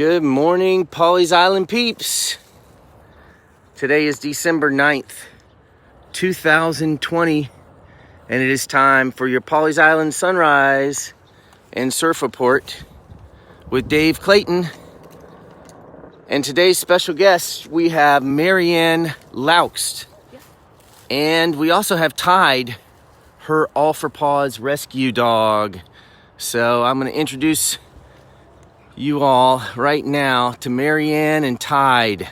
Good morning, Pawleys Island peeps. Today is December 9th, 2020, and it is time for your Pawleys Island sunrise and surf report with Dave Clayton. And today's special guest, we have Maryann Loucks. And we also have Tide, her All for Paws rescue dog. So I'm going to introduce you all right now to Maryann and Tide.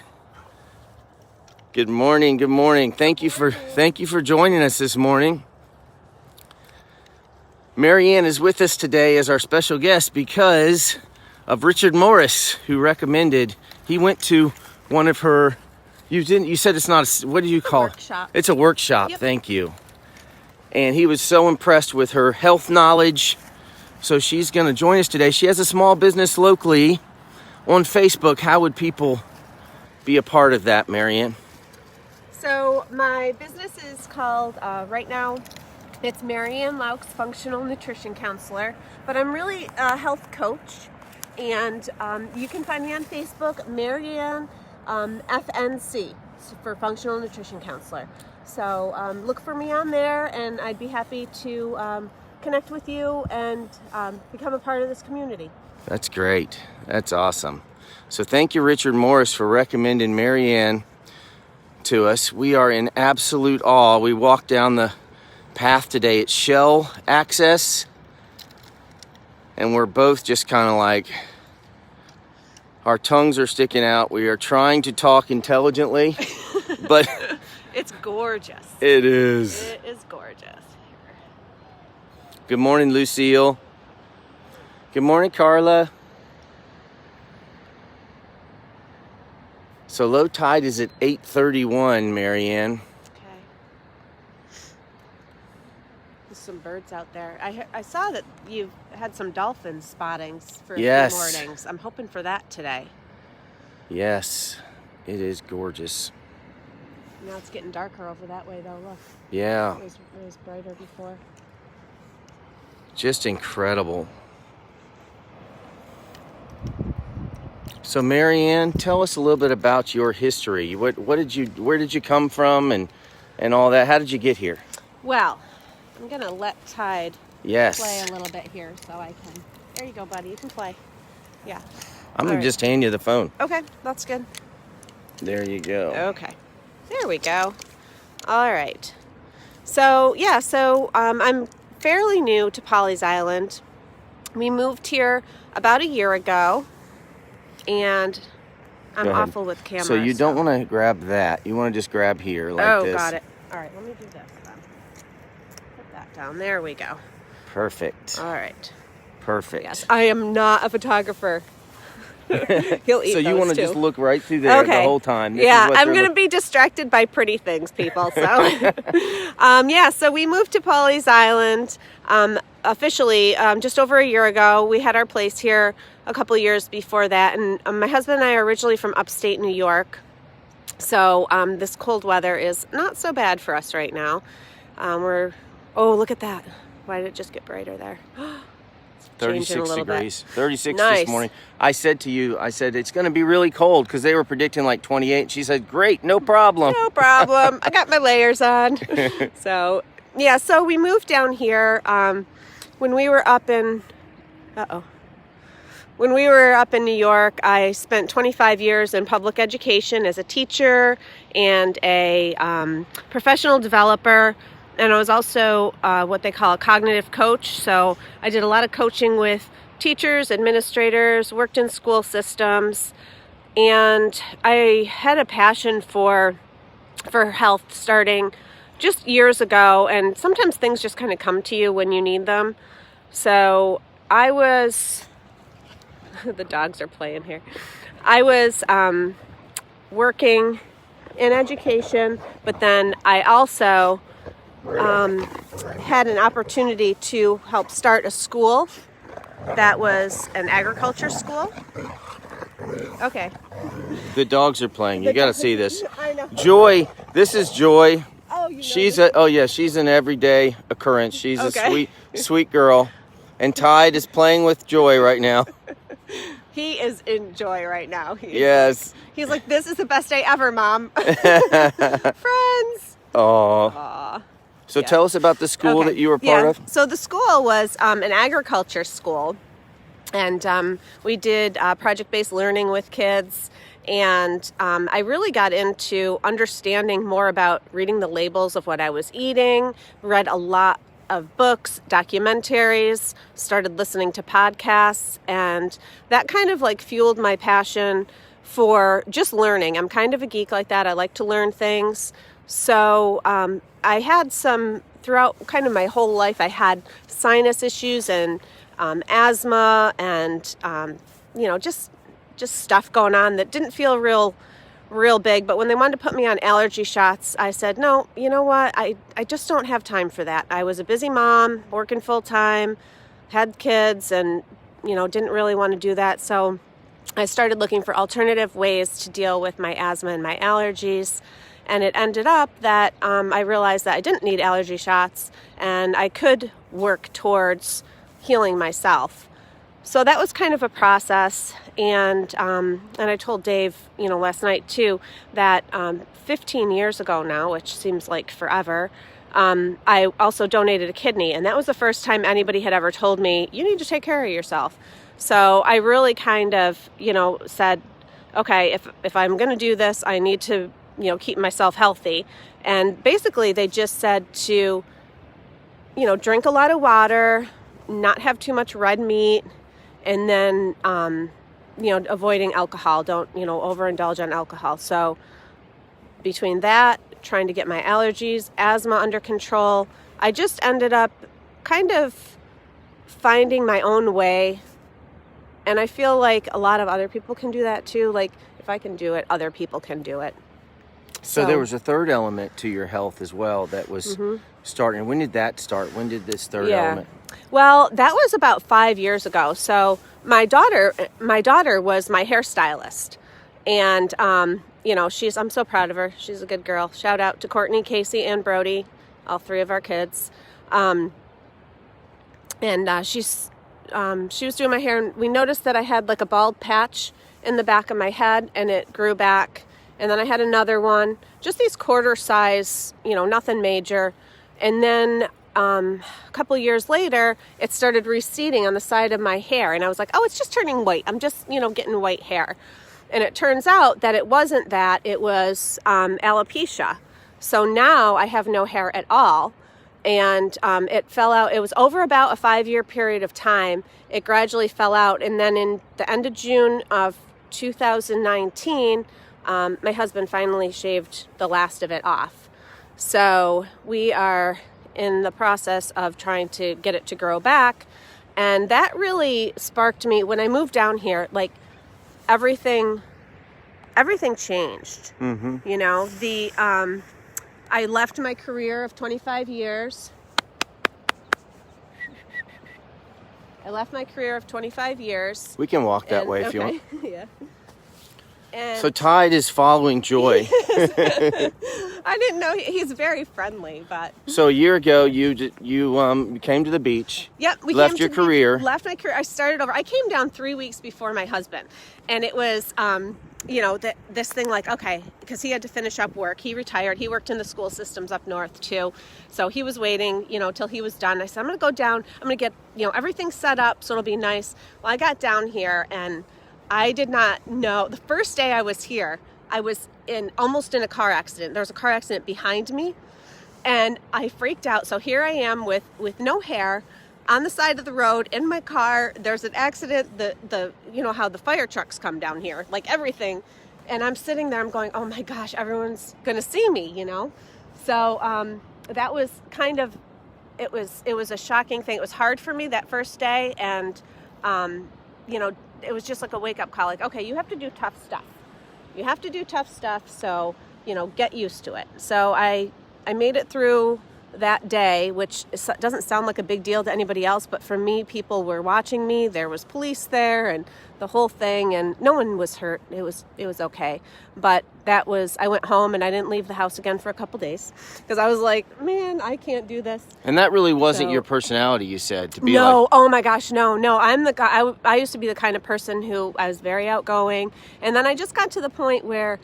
Good morning. Good morning. Thank you for joining us this morning. Maryann is with us today as our special guest because of Richard Morris, who recommended. He went to one of her. You said it's not. What do you call it? Workshop. It's a workshop. Yep. Thank you. And he was so impressed with her health knowledge. So she's going to join us today. She has a small business locally on Facebook. How would people be a part of that, Maryann? So my business is called, right now, it's Maryann Loucks, Functional Nutrition Counselor. But I'm really a health coach. And you can find me on Facebook, Maryann FNC, for Functional Nutrition Counselor. So look for me on there, and I'd be happy to connect with you and become a part of this community. That's great. That's awesome. So thank you, Richard Morris, for recommending Maryann to us. We are in absolute awe. We walked down the path today at Shell Access, and we're both just kind of like, our tongues are sticking out. We are trying to talk intelligently, but It's gorgeous. it is. It is gorgeous. Good morning, Lucille. Good morning, Carla. So low tide is at 8:31, Maryann. Okay. There's some birds out there. I saw that you've had some dolphin spottings for a Yes. few mornings. I'm hoping for that today. Yes, it is gorgeous. Now it's getting darker over that way, though. Look, Yeah, it was brighter before. just incredible. So Maryann, tell us a little bit about your history. Where did you come from and all that? How did you get here? Well, I'm gonna let Tide Yes. play a little bit here, so I can. There you go, buddy. You can play. Yeah. I'm going All to just hand you the phone. Okay, that's good. There you go. Okay, there we go. All right. So I'm fairly new to Pawleys Island. We moved here about a year ago, and I'm Go ahead. awful with cameras. So you don't want to grab that. You want to just grab here like this. Oh, got it. All right, let me do this then. Put that down. There we go. Perfect. All right. Perfect. Yes, I am not a photographer. He'll eat So you those want to too. just look right through there the whole time. This is Yeah, what I'm they're going to be distracted by pretty things, people. So, so we moved to Pawleys Island officially just over a year ago. We had our place here a couple of years before that. And my husband and I are originally from upstate New York. So this cold weather is not so bad for us right now. Oh, look at that. Why did it just get brighter there? 36 degrees, 36 Nice. this morning. I said to you, it's going to be really cold because they were predicting like 28. And she said, great, no problem. No problem. I got my layers on. So we moved down here when we were up in New York. I spent 25 years in public education as a teacher and a professional developer. And I was also what they call a cognitive coach. So I did a lot of coaching with teachers, administrators, worked in school systems. And I had a passion for health starting just years ago. And sometimes things just kind of come to you when you need them. So I was, the dogs are playing here. I was working in education, but then I also had an opportunity to help start a school that was an agriculture school. Okay. The dogs are playing. You got to see this. I know. Joy, this is Joy. Oh, you know She's this? she's an everyday occurrence. She's Okay. a sweet girl. And Tide is playing with Joy right now. He is in joy right now. Yes. He's like, this is the best day ever, Mom. Friends. Oh. Aw. So tell us about the school that you were part of. So the school was an agriculture school. And we did project-based learning with kids. And I really got into understanding more about reading the labels of what I was eating, read a lot of books, documentaries, started listening to podcasts, and that kind of like fueled my passion for just learning. I'm kind of a geek like that. I like to learn things. So I had throughout kind of my whole life, I had sinus issues and asthma and, just stuff going on that didn't feel real big. But when they wanted to put me on allergy shots, I said, no, you know what? I just don't have time for that. I was a busy mom, working full time, had kids, and, didn't really want to do that. So I started looking for alternative ways to deal with my asthma and my allergies. And it ended up that I realized that I didn't need allergy shots and I could work towards healing myself. So that was kind of a process, and I told Dave, last night too, that 15 years ago now, which seems like forever, I also donated a kidney, and that was the first time anybody had ever told me, you need to take care of yourself. So I really kind of, said, okay, if I'm going to do this, I need to, keep myself healthy. And basically they just said to, drink a lot of water, not have too much red meat, and then, avoiding alcohol. Don't, overindulge on alcohol. So between that, trying to get my allergies, asthma under control, I just ended up kind of finding my own way. And I feel like a lot of other people can do that too. Like if I can do it, other people can do it. So there was a third element to your health as well that was starting. When did that start? When did this third element? Well, that was about 5 years ago. So my daughter was my hairstylist, and I'm so proud of her. She's a good girl. Shout out to Courtney, Casey, and Brody, all three of our kids. She was doing my hair, and we noticed that I had like a bald patch in the back of my head, and it grew back. And then I had another one, just these quarter size, nothing major. And then a couple years later, it started receding on the side of my hair. And I was like, oh, it's just turning white. I'm just, getting white hair. And it turns out that it wasn't that. It was alopecia. So now I have no hair at all. And it fell out. It was over about a 5-year period of time. It gradually fell out. And then in the end of June of 2019, my husband finally shaved the last of it off. So we are in the process of trying to get it to grow back. And that really sparked me when I moved down here, like everything changed. Mm-hmm. I left my career of 25 years. We can walk that way if you want. Yeah. And so Tide is following Joy. I didn't know he's very friendly, but so a year ago you came to the beach. Yep, we left your career. Left my career. I started over. I came down 3 weeks before my husband, and it was this thing like, okay, because he had to finish up work. He retired. He worked in the school systems up north too, so he was waiting till he was done. I said, I'm gonna go down. I'm gonna get everything set up so it'll be nice. Well, I got down here and I did not know. The first day I was here, I was almost in a car accident. There was a car accident behind me, and I freaked out. So here I am with no hair on the side of the road in my car. There's an accident. The how the fire trucks come down here, like everything. And I'm sitting there. I'm going, oh my gosh, everyone's gonna see me, So that was kind of it was a shocking thing. It was hard for me that first day, and it was just like a wake-up call, like, okay, you have to do tough stuff. So, get used to it. So I made it through that day, which doesn't sound like a big deal to anybody else, but for me, people were watching me. There was police there, and the whole thing, and no one was hurt. It was okay. But I went home and I didn't leave the house again for a couple days because I was like, man, I can't do this. And that really wasn't your personality, you said, to be no, like... oh my gosh, no. I'm the guy, I used to be the kind of person who I was very outgoing. And then I just got to the point where,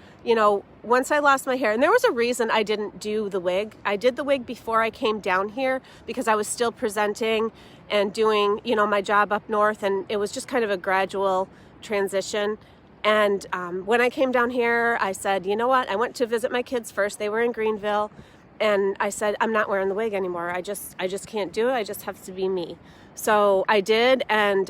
once I lost my hair, and there was a reason I didn't do the wig. I did the wig before I came down here because I was still presenting and doing, my job up north. And it was just kind of a gradual transition. And when I came down here, I said, you know what? I went to visit my kids first. They were in Greenville. And I said, I'm not wearing the wig anymore. I just can't do it. I just have to be me. So I did. And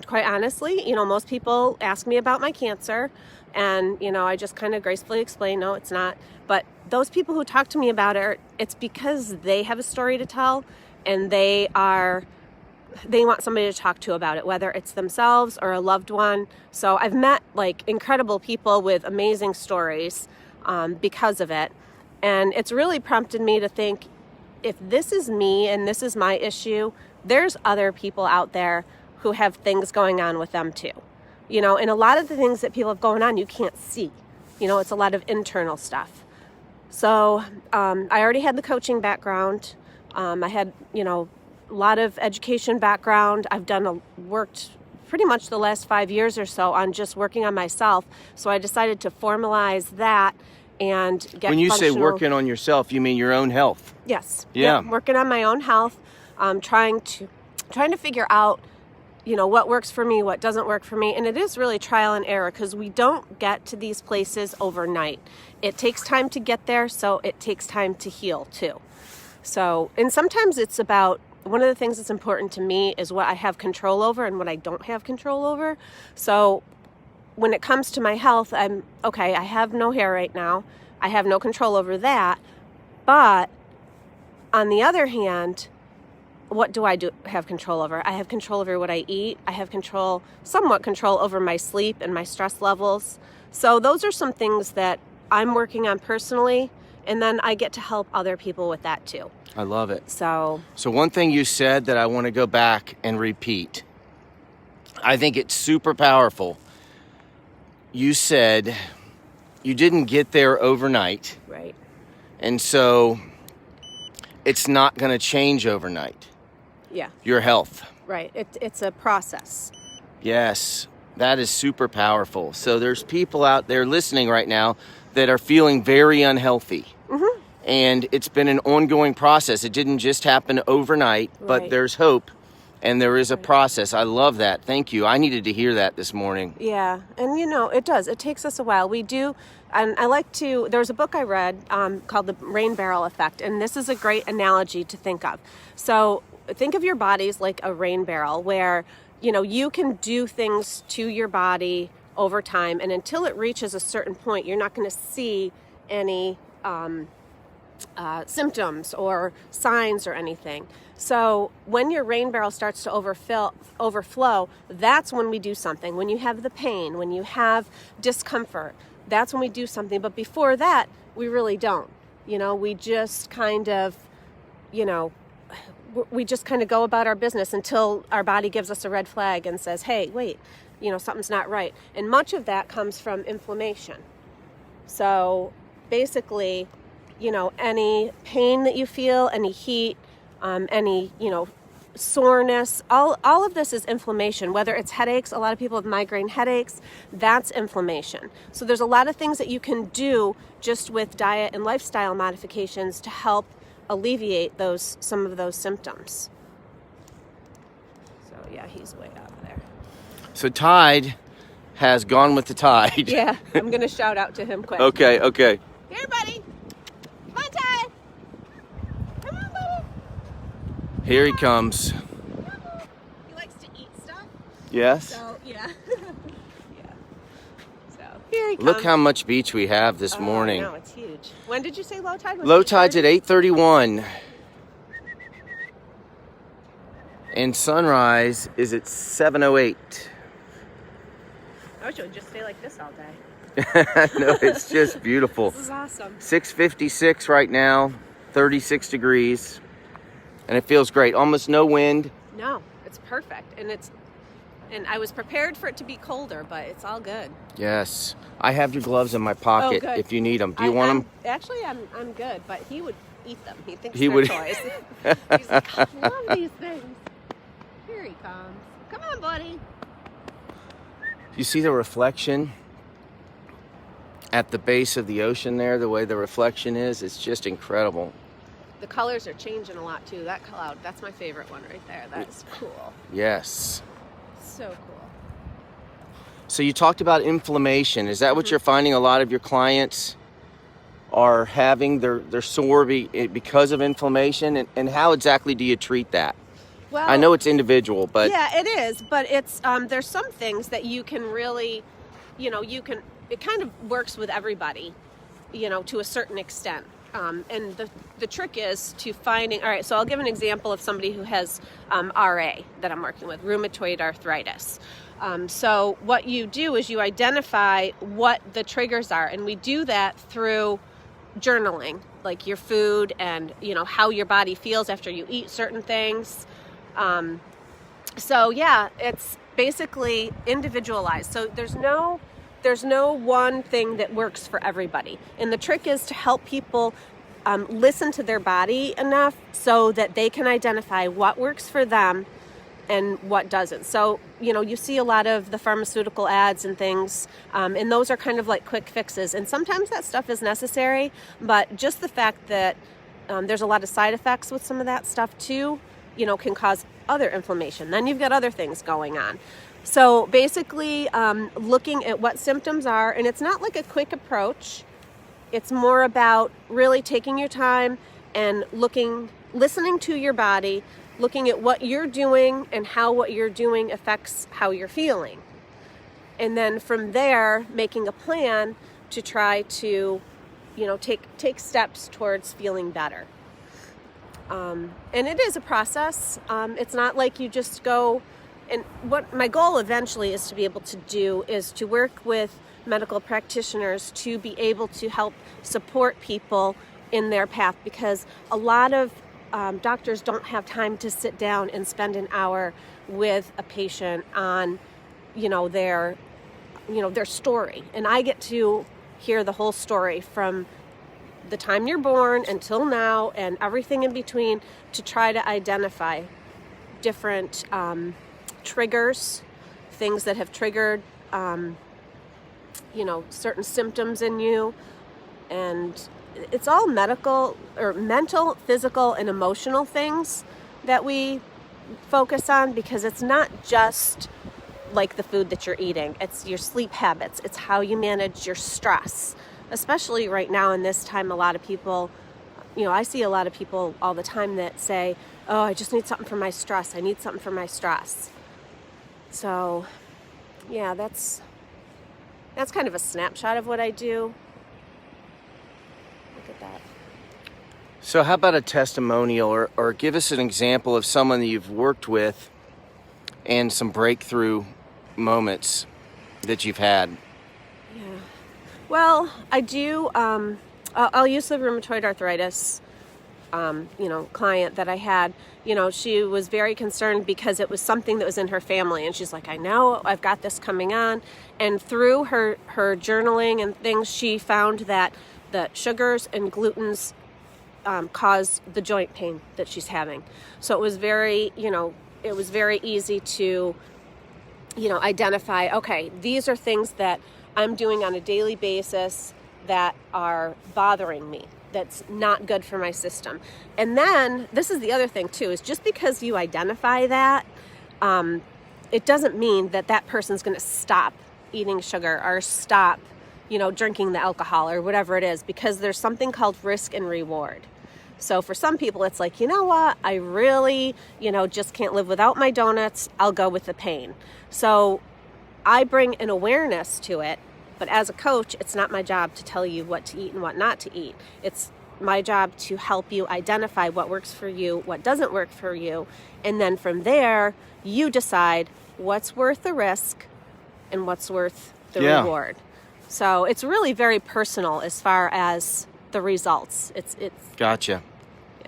quite honestly, most people ask me about my cancer. And, I just kind of gracefully explain, no, it's not. But those people who talk to me about it, it's because they have a story to tell. And they want somebody to talk to about it, whether it's themselves or a loved one. So I've met incredible people with amazing stories because of it. And it's really prompted me to think, if this is me and this is my issue, there's other people out there who have things going on with them too. And a lot of the things that people have going on, you can't see. It's a lot of internal stuff. So I already had the coaching background. I had, a lot of education background. I've worked pretty much the last 5 years or so on just working on myself. So I decided to formalize that and get When you say functional. working on yourself, you mean your own health? Yes. Yeah. Working on my own health, trying to figure out, what works for me, what doesn't work for me. And it is really trial and error because we don't get to these places overnight. It takes time to get there, so it takes time to heal too. So, and sometimes it's about, one of the things that's important to me is what I have control over and what I don't have control over. So when it comes to my health, I'm okay, I have no hair right now. I have no control over that. But on the other hand, what do I have control over? I have control over what I eat. I have somewhat control over my sleep and my stress levels. So those are some things that I'm working on personally, and then I get to help other people with that too. I love it. So one thing you said that I want to go back and repeat. I think it's super powerful. You said you didn't get there overnight. Right. And so it's not going to change overnight. Yeah. Your health. Right. It's a process. Yes. That is super powerful. So there's people out there listening right now that are feeling very unhealthy. Mm-hmm. And it's been an ongoing process. It didn't just happen overnight, but Right. there's hope and there is a process. I love that. Thank you. I needed to hear that this morning. Yeah. And it does. It takes us a while. We do. And there's a book I read called The Rain Barrel Effect. And this is a great analogy to think of. So think of your bodies like a rain barrel where, you can do things to your body over time. And until it reaches a certain point, you're not going to see any symptoms or signs or anything. So when your rain barrel starts to overflow, that's when we do something. When you have the pain, when you have discomfort, that's when we do something. But before that, we really don't. We just kind of, go about our business until our body gives us a red flag and says, hey, wait, something's not right. And much of that comes from inflammation. So basically, any pain that you feel, any heat, any, soreness, all of this is inflammation. Whether it's headaches, a lot of people have migraine headaches, that's inflammation. So there's a lot of things that you can do just with diet and lifestyle modifications to help alleviate some of those symptoms. So yeah, he's way out there. So Tide has gone with the tide. Yeah, I'm going to shout out to him quick. Okay. Here, buddy. Come on, Tide. Come on, buddy. Here he comes. He likes to eat stuff. Yes. So, yeah. Yeah. So, here he comes. Look how much beach we have this morning. I know, it's huge. When did you say low tide was? Low tide's at 8:31. And sunrise is at 7:08. I wish it would just stay like this all day. No, it's just beautiful. This is awesome. 6:56 right now, 36 degrees. And it feels great. Almost no wind. No, it's perfect. And And I was prepared for it to be colder, but it's all good. Yes. I have your gloves in my pocket good. if you need them. Do you want them? Actually, I'm good, but he would eat them. He thinks He they're would. toys. He's like, I love these things. Here he comes. Come on, buddy. You see the reflection at the base of the ocean there, the way the reflection is? It's just incredible. The colors are changing a lot too. That cloud, that's my favorite one right there. That's cool. Yes. So cool. So you talked about inflammation. Is that what you're finding a lot of your clients are having? They're sore because of inflammation? And how exactly do you treat that? Well, I know it's individual, but... Yeah, it is. But it's there's some things that you can really, it kind of works with everybody, to a certain extent. And the trick is to finding, all right, so I'll give an example of somebody who has RA that I'm working with, rheumatoid arthritis. So what you do is you identify what the triggers are, and we do that through journaling, like your food and, how your body feels after you eat certain things. So yeah, it's basically individualized. So there's no one thing that works for everybody. And the trick is to help people listen to their body enough so that they can identify what works for them and what doesn't. So, you see a lot of the pharmaceutical ads and things, and those are kind of like quick fixes. And sometimes that stuff is necessary, but just the fact that there's a lot of side effects with some of that stuff too, can cause other inflammation. Then you've got other things going on. So basically, looking at what symptoms are, and it's not like a quick approach. It's more about really taking your time and listening to your body, looking at what you're doing and how what you're doing affects how you're feeling. And then from there, making a plan to try to, take steps towards feeling better. And it is a process. It's not like you just go, and what my goal eventually is to be able to do is to work with medical practitioners to be able to help support people in their path, because a lot of doctors don't have time to sit down and spend an hour with a patient on, their story. And I get to hear the whole story from the time you're born until now and everything in between to try to identify different triggers, things that have triggered, certain symptoms in you. And it's all medical or mental, physical, and emotional things that we focus on, because it's not just like the food that you're eating. It's your sleep habits. It's how you manage your stress. Especially right now in this time, a lot of people, I see a lot of people all the time that say, oh, I just need something for my stress. I need something for my stress. So, yeah, that's kind of a snapshot of what I do. Look at that. So how about a testimonial, or give us an example of someone that you've worked with and some breakthrough moments that you've had? Yeah. Well, I do. I'll use the rheumatoid arthritis, client that I had. She was very concerned because it was something that was in her family, and she's like, I know I've got this coming on. And through her journaling and things, she found that the sugars and glutens cause the joint pain that she's having. So it was very easy to, identify, okay, these are things that I'm doing on a daily basis that are bothering me. That's not good for my system. And then this is the other thing too, is just because you identify that, it doesn't mean that person's going to stop eating sugar or stop, drinking the alcohol or whatever it is, because there's something called risk and reward. So for some people, it's like, you know what, I really, just can't live without my donuts. I'll go with the pain. So I bring an awareness to it, but as a coach, it's not my job to tell you what to eat and what not to eat. It's my job to help you identify what works for you, what doesn't work for you, and then from there, you decide what's worth the risk and what's worth the reward. So it's really very personal as far as the results. It's Gotcha. Yeah.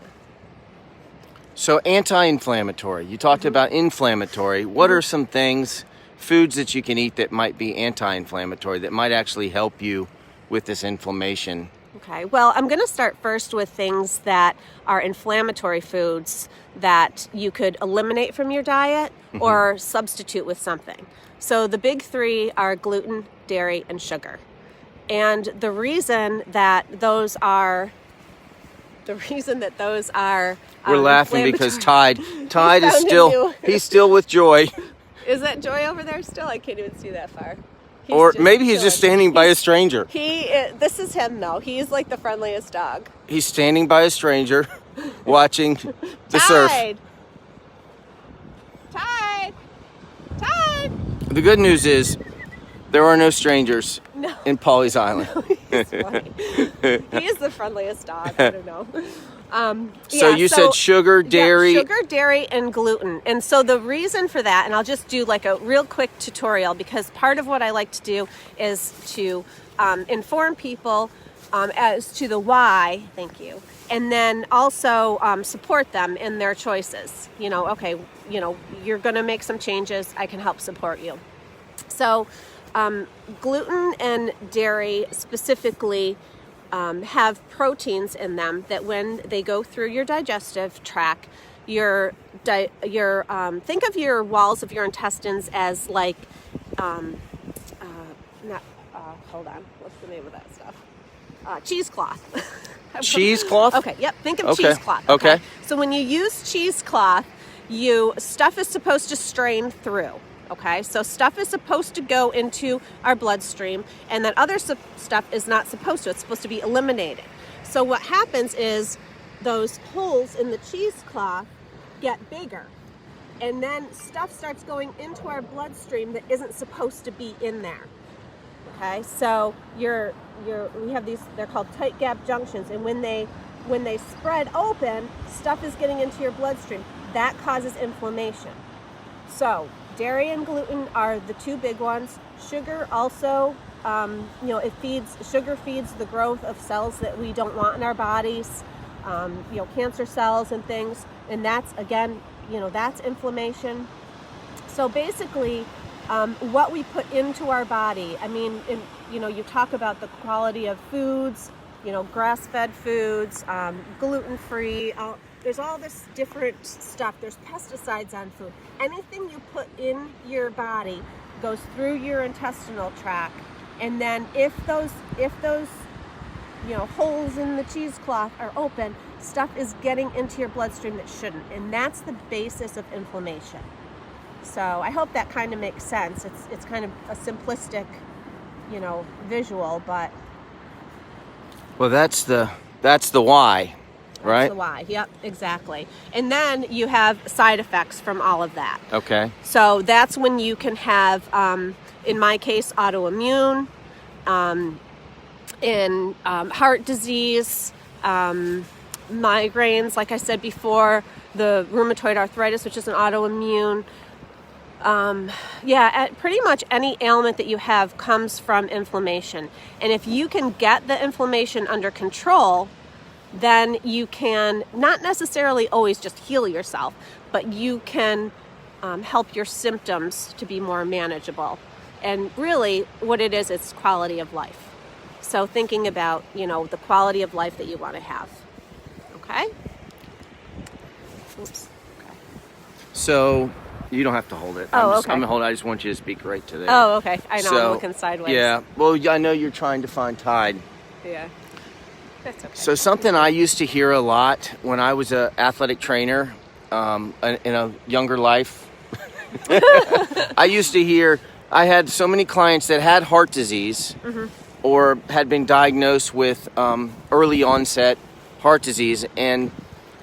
So anti-inflammatory. You talked about inflammatory. What are some things foods that you can eat that might be anti-inflammatory, that might actually help you with this inflammation? Okay, well, I'm going to start first with things that are inflammatory foods that you could eliminate from your diet or substitute with something. So the big three are gluten, dairy, and sugar. And the reason that those are We're laughing because Tide is still, he's still with Joy. Is that Joy over there still? I can't even see that far. Or maybe he's just standing by a stranger. This is him though. He's like the friendliest dog. He's standing by a stranger watching the surf. Tide! The good news is there are no strangers in Pawleys Island. He's funny. He is the friendliest dog. I don't know. So you said sugar, dairy. Yeah, sugar, dairy, and gluten. And so the reason for that, and I'll just do like a real quick tutorial, because part of what I like to do is to inform people as to the why, thank you, and then also support them in their choices. Okay, you're going to make some changes, I can help support you. So gluten and dairy specifically have proteins in them that when they go through your digestive tract, think of your walls of your intestines as like, hold on, what's the name of that stuff? Cheesecloth. Cheesecloth? Okay, yep, think of cheesecloth. Okay. So when you use cheesecloth, stuff is supposed to strain through. Okay, so stuff is supposed to go into our bloodstream, and then other stuff is not supposed to. It's supposed to be eliminated. So what happens is those holes in the cheesecloth get bigger, and then stuff starts going into our bloodstream that isn't supposed to be in there. Okay, so we have these, they're called tight gap junctions, and when they spread open, stuff is getting into your bloodstream. That causes inflammation. So dairy and gluten are the two big ones. Sugar also, sugar feeds the growth of cells that we don't want in our bodies, cancer cells and things. And that's, again, that's inflammation. So basically, what we put into our body, you talk about the quality of foods, grass-fed foods, gluten-free, there's all this different stuff. There's pesticides on food. Anything you put in your body goes through your intestinal tract, and then if those holes in the cheesecloth are open, stuff is getting into your bloodstream that shouldn't, and that's the basis of inflammation. So I hope that kind of makes sense. It's kind of a simplistic, visual, but well, that's the why. Right? That's the why. Yep, exactly. And then you have side effects from all of that. Okay. So that's when you can have, in my case, autoimmune, heart disease, migraines, like I said before, the rheumatoid arthritis, which is an autoimmune. Pretty much any ailment that you have comes from inflammation. And if you can get the inflammation under control, then you can not necessarily always just heal yourself, but you can help your symptoms to be more manageable. And really what it is, it's quality of life. So thinking about, the quality of life that you want to have. Okay? Oops. Okay. So you don't have to hold it. Oh, I'm okay. going to hold it. I just want you to speak right to there. Oh, okay. I know, I'm looking sideways. Yeah. Well, I know you're trying to find Tide. Yeah. That's okay. So something I used to hear a lot when I was an athletic trainer in a younger life, I had so many clients that had heart disease or had been diagnosed with early onset heart disease, and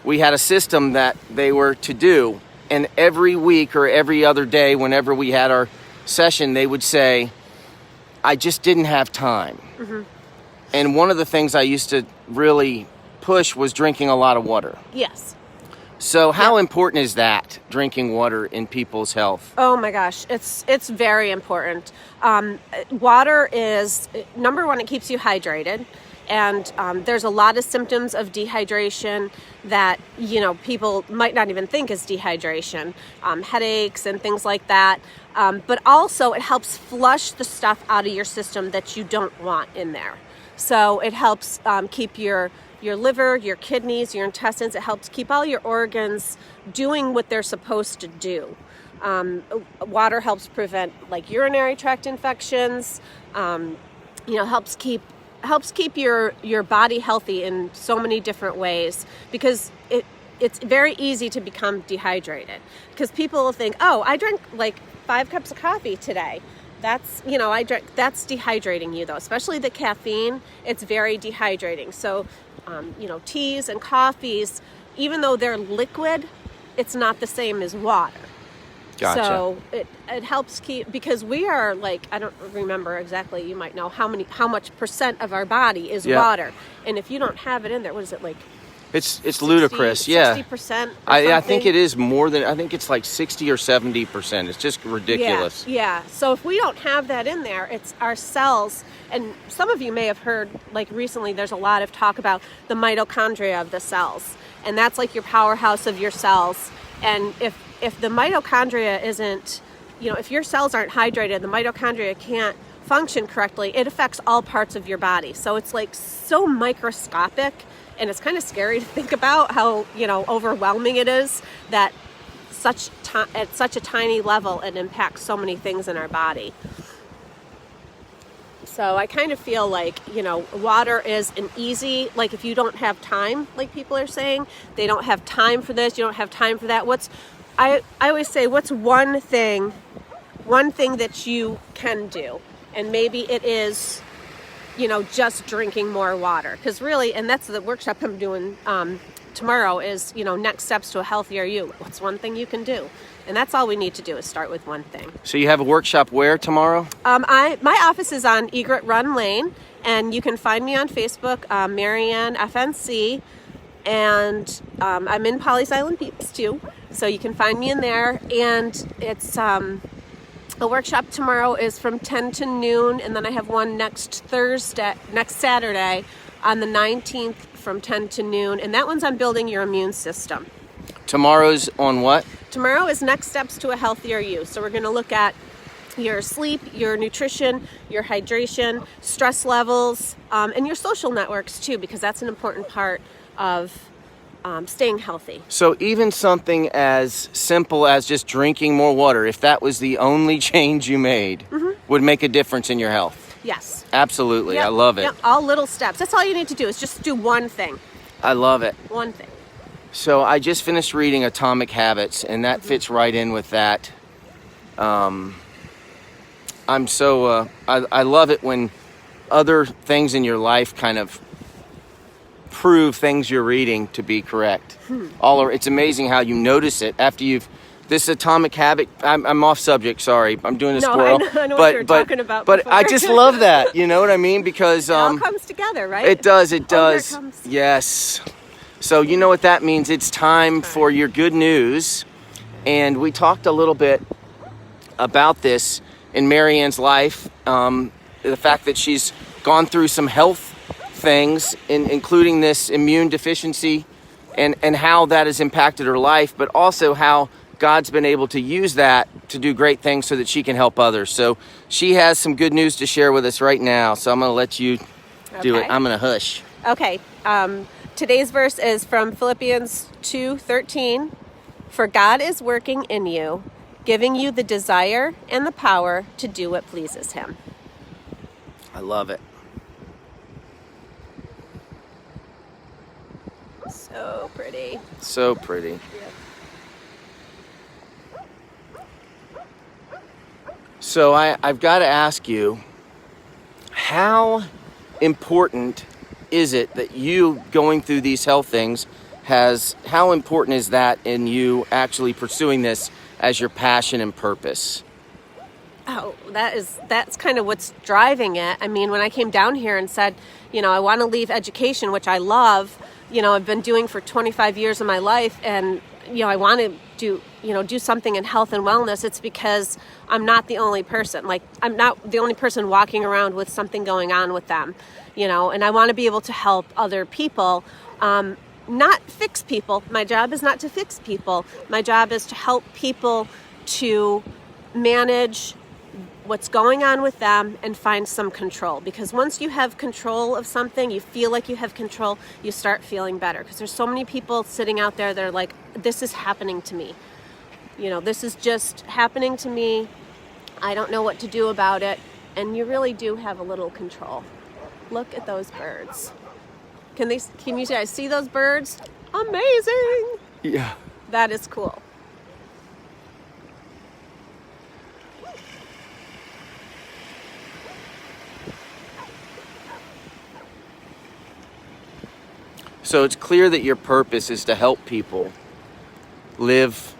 we had a system that they were to do, and every week or every other day whenever we had our session, they would say, I just didn't have time. And one of the things I used to really push was drinking a lot of water. Yes. So how important is that, drinking water in people's health? Oh my gosh, it's very important. Water is, number one, it keeps you hydrated. And there's a lot of symptoms of dehydration that, people might not even think is dehydration, headaches and things like that. But also it helps flush the stuff out of your system that you don't want in there. So it helps keep your liver, your kidneys, your intestines. It helps keep all your organs doing what they're supposed to do. Water helps prevent like urinary tract infections. Helps keep your body healthy in so many different ways, because it's very easy to become dehydrated, because people will think, oh, I drank like 5 cups of coffee today. That's dehydrating you though, especially the caffeine. It's very dehydrating. So, teas and coffees, even though they're liquid, it's not the same as water. Gotcha. So it helps keep, because we are like, I don't remember exactly, you might know how much percent of our body is water. And if you don't have it in there, what is it like? It's 60, ludicrous, yeah. 60%. I think it is more than, I think it's like 60 or 70%. It's just ridiculous. Yeah. So if we don't have that in there, it's our cells. And some of you may have heard, like recently, there's a lot of talk about the mitochondria of the cells. And that's like your powerhouse of your cells. And if the mitochondria isn't, if your cells aren't hydrated, the mitochondria can't function correctly, it affects all parts of your body. So it's like so microscopic, and it's kind of scary to think about how, overwhelming it is that at such a tiny level it impacts so many things in our body. So I kind of feel like, water is an easy, like if you don't have time, like people are saying, they don't have time for this, you don't have time for that. I always say, what's one thing that you can do? And maybe it is, just drinking more water. Because really, and that's the workshop I'm doing tomorrow is, next steps to a healthier you. What's one thing you can do? And that's all we need to do is start with one thing. So you have a workshop where tomorrow? My office is on Egret Run Lane, and you can find me on Facebook, Maryann FNC, and I'm in Pawleys Island Peeps too, so you can find me in there. And it's a workshop tomorrow is from 10 to noon, and then I have one next Saturday on the 19th from 10 to noon, and that one's on building your immune system. Tomorrow's on what? Tomorrow is next steps to a healthier you. So we're going to look at your sleep, your nutrition, your hydration, stress levels, and your social networks too, because that's an important part of staying healthy. So even something as simple as just drinking more water, if that was the only change you made, would make a difference in your health. Yes. Absolutely. Yep. I love it. Yep. All little steps. That's all you need to do is just do one thing. I love it. One thing. So I just finished reading Atomic Habits, and that fits right in with that. I love it when other things in your life kind of prove things you're reading to be correct. It's amazing how you notice it after this Atomic Habit. I'm off subject. Sorry, I'm doing a squirrel. I know what you're talking about. But before. I just love that. You know what I mean? Because it all comes together, right? It does. It does. Here it comes. Yes. So you know what that means. It's time for your good news. And we talked a little bit about this in Maryann's life. The fact that she's gone through some health things, including this immune deficiency, and how that has impacted her life, but also how God's been able to use that to do great things so that she can help others. So she has some good news to share with us right now. So I'm going to let you do it. I'm going to hush. Okay. Today's verse is from Philippians 2:13. For God is working in you, giving you the desire and the power to do what pleases Him. I love it. So pretty. So pretty. So I've got to ask you, how important is it that you going through these health things how important is that in you actually pursuing this as your passion and purpose? Oh, that's kind of what's driving it. I mean, when I came down here and said, I want to leave education, which I love, I've been doing for 25 years of my life, and I want to do something in health and wellness, it's because I'm not the only person. Like, I'm not the only person walking around with something going on with them, and I want to be able to help other people, not fix people. My job is not to fix people. My job is to help people to manage what's going on with them and find some control. Because once you have control of something, you feel like you have control, you start feeling better. Because there's so many people sitting out there that are like, this is happening to me. This is just happening to me. I don't know what to do about it. And you really do have a little control. Look at those birds. Can you guys see those birds? Amazing. Yeah. That is cool. So it's clear that your purpose is to help people live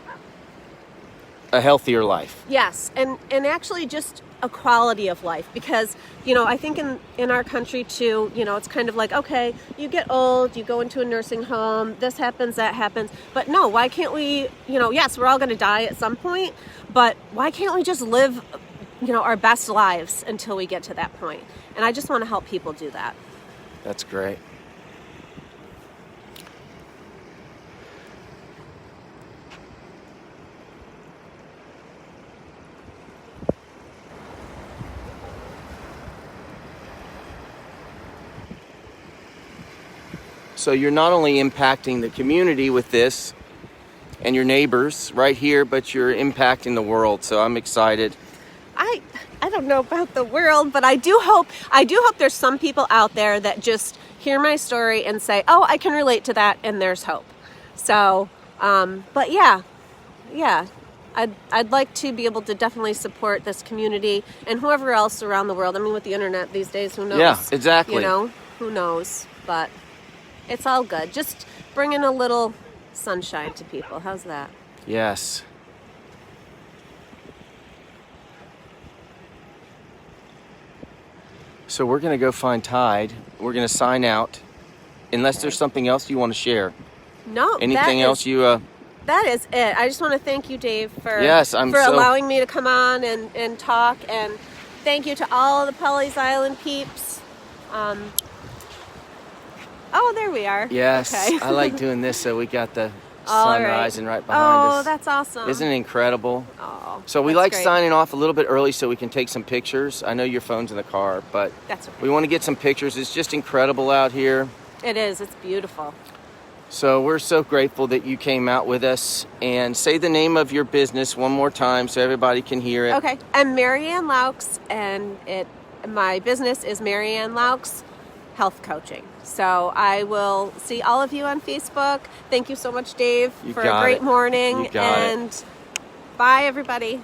a healthier life. Yes, and actually just a quality of life, because I think in our country too, it's kind of like, okay, you get old, you go into a nursing home, this happens, that happens, but no, why can't we, yes, we're all going to die at some point, but why can't we just live our best lives until we get to that point? And I just want to help people do that. That's great. So you're not only impacting the community with this and your neighbors right here, but you're impacting the world. So I'm excited. I don't know about the world, but I do hope there's some people out there that just hear my story and say, oh, I can relate to that, and there's hope. So, but yeah, I'd like to be able to definitely support this community and whoever else around the world. I mean, with the internet these days, who knows? Yeah, exactly. Who knows? But it's all good. Just bringing a little sunshine to people. How's that? Yes. So we're going to go find Tide. We're going to sign out. Unless there's something else you want to share. No. Anything else you... That is it. I just want to thank you, Dave, for allowing me to come on and talk. And thank you to all the Pawleys Island peeps. Oh, there we are. Yes, okay. I like doing this, so we got the All sun right. rising right behind us. Oh, that's awesome. Isn't it incredible? Oh, so we that's like great. signing off a little bit early so we can take some pictures. I know your phone's in the car, but that's okay. We want to get some pictures. It's just incredible out here. It is. It's beautiful. So we're so grateful that you came out with us. And say the name of your business one more time so everybody can hear it. Okay. I'm Maryann Loucks, and my business is Maryann Loucks Health Coaching. So I will see all of you on Facebook. Thank you so much, Dave, for a great morning. You got it. Bye, everybody.